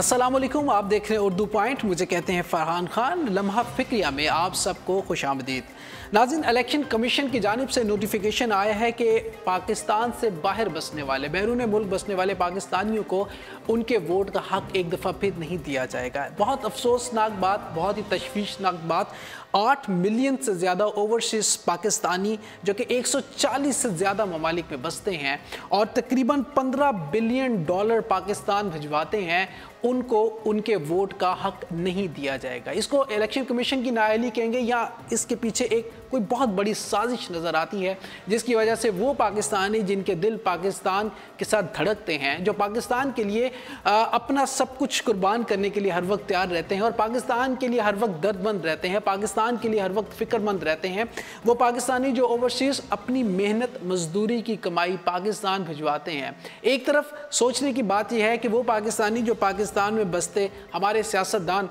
अस्सलाम वालेकुम, आप देख रहे हैं उर्दू पॉइंट। मुझे कहते हैं फरहान खान। लम्हा फिक्रिया में आप सबको खुशामदीद। नाज़रीन, इलेक्शन कमीशन की जानिब से नोटिफिकेशन आया है कि पाकिस्तान से बाहर बसने वाले, बैरून मुल्क बसने वाले पाकिस्तानियों को उनके वोट का हक एक दफ़ा फिर नहीं दिया जाएगा। बहुत अफसोसनाक बात, बहुत ही तशवीशनाक बात। 8 मिलियन से ज़्यादा ओवरसीज़ पाकिस्तानी जो कि 140 से ज़्यादा ममालिक में बसते हैं और तकरीबन $15 बिलियन पाकिस्तान भिजवाते हैं, उनको उनके वोट का हक नहीं दिया जाएगा। इसको इलेक्शन कमीशन की नाअहली कहेंगे या इसके पीछे एक कोई बहुत बड़ी साजिश नज़र आती है, जिसकी वजह से वो पाकिस्तानी जिनके दिल पाकिस्तान के साथ धड़कते हैं, जो पाकिस्तान के लिए अपना सब कुछ कुर्बान करने के लिए हर वक्त तैयार रहते हैं और पाकिस्तान के लिए हर वक्त दर्दमंद रहते हैं, पाकिस्तान के लिए हर वक्त फ़िक्रमंद रहते हैं, वो पाकिस्तानी जो ओवरसीज़ अपनी मेहनत मजदूरी की कमाई पाकिस्तान भिजवाते हैं। एक तरफ सोचने की बात यह है कि वो पाकिस्तानी जो पाकिस्तान में बसते हमारे सियासतदान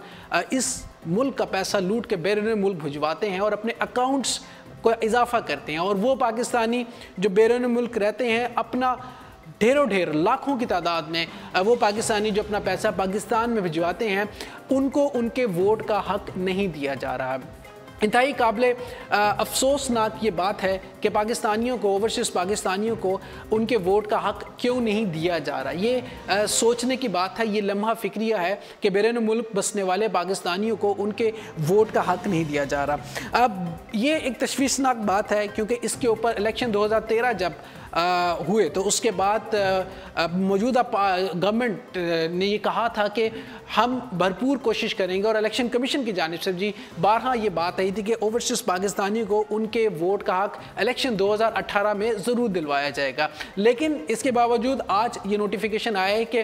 इस मुल्क का पैसा लूट के बैरून मुल्क भिजवाते हैं और अपने अकाउंट्स को इजाफा करते हैं, और वो पाकिस्तानी जो बैरून मुल्क रहते हैं अपना ढेरों लाखों की तादाद में वो पाकिस्तानी जो अपना पैसा पाकिस्तान में भिजवाते हैं, उनको उनके वोट का हक नहीं दिया जा रहा है। इंतहाई काबिल अफसोसनाक ये बात है कि पाकिस्तानियों को, ओवरसीज़ पाकिस्तानियों को उनके वोट का हक क्यों नहीं दिया जा रहा। ये सोचने की बात है, ये लम्हा फिक्रिया है कि बैरून मुल्क बसने वाले पाकिस्तानियों को उनके वोट का हक नहीं दिया जा रहा। अब ये एक तशवीशनाक बात है क्योंकि इसके ऊपर इलेक्शन 2013 जब हुए तो उसके बाद मौजूदा गवर्नमेंट ने ये कहा था कि हम भरपूर कोशिश करेंगे, और इलेक्शन कमीशन की जानिब से जी बारहा ये बात आई थी कि ओवरसीज़ पाकिस्तानियों को उनके वोट का हक इलेक्शन 2018 में ज़रूर दिलवाया जाएगा। लेकिन इसके बावजूद आज ये नोटिफिकेशन आया है कि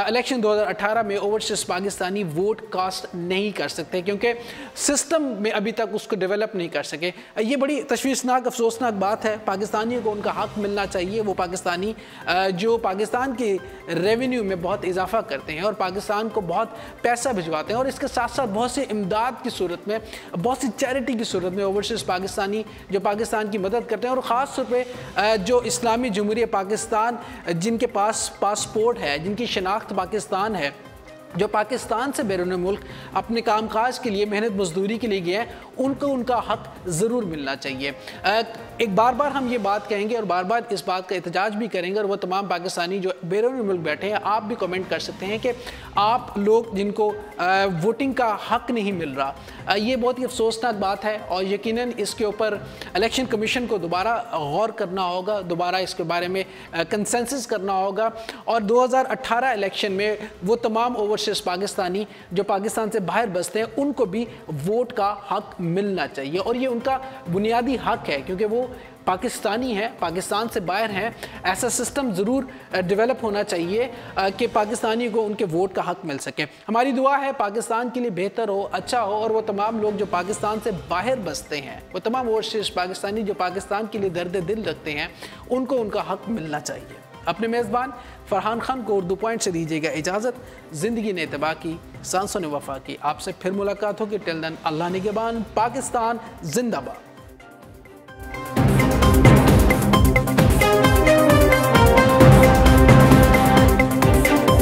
इलेक्शन 2018 में ओवरसीज़ पाकिस्तानी वोट कास्ट नहीं कर सकते क्योंकि सिस्टम में अभी तक उसको डेवलप नहीं कर सके। ये बड़ी तशवीशनाक अफसोसनाक बात है। पाकिस्तानियों को उनका हक मिलना चाहिए। वो पाकिस्तानी जो पाकिस्तान के रेवेन्यू में बहुत इजाफा करते हैं और पाकिस्तान को बहुत पैसा भिजवाते हैं, और इसके साथ साथ बहुत सी इमदाद की सूरत में, बहुत सी चैरिटी की सूरत में ओवरसीज़ पाकिस्तानी जो पाकिस्तान की मदद करते हैं, और ख़ास तौर पे जो इस्लामी जमहूरिया पाकिस्तान जिनके पास पासपोर्ट है, जिनकी शनाख्त पाकिस्तान है, जो पाकिस्तान से बैरून मुल्क अपने कामकाज के लिए, मेहनत मजदूरी के लिए गए हैं, उनको उनका हक ज़रूर मिलना चाहिए। एक बार बार हम ये बात कहेंगे और बार बार इस बात का एहतजाज भी करेंगे, और वो तमाम पाकिस्तानी जो बैरून मुल्क बैठे हैं, आप भी कमेंट कर सकते हैं कि आप लोग जिनको वोटिंग का हक नहीं मिल रहा, ये बहुत ही अफसोसनाक बात है, और यकीनन इसके ऊपर इलेक्शन कमीशन को दोबारा गौर करना होगा, दोबारा इसके बारे में कंसेंसस करना होगा, और 2018 इलेक्शन में वो तमाम ओवरसीज़ पाकिस्तानी जो पाकिस्तान से बाहर बसते हैं, उनको भी वोट का हक मिलना चाहिए, और ये उनका बुनियादी हक है क्योंकि वो पाकिस्तानी है, पाकिस्तान से बाहर हैं। ऐसा सिस्टम ज़रूर डेवलप होना चाहिए कि पाकिस्तानी को उनके वोट का हक मिल सके। हमारी दुआ है पाकिस्तान के लिए बेहतर हो, अच्छा हो, और वो तमाम लोग जो पाकिस्तान से बाहर बसते हैं, वो तमाम ओवरसीज़ पाकिस्तानी जो पाकिस्तान के लिए दर्द दिल रखते हैं, उनको उनका हक मिलना चाहिए। अपने मेज़बान फरहान खान को उर्दू पॉइंट से दीजिएगा इजाज़त। ज़िंदगी ने तबाह की, सांसों ने वफा की। आपसे फिर मुलाकात होगी। टिल देन अल्लाह निगहबान। पाकिस्तान जिंदाबाद।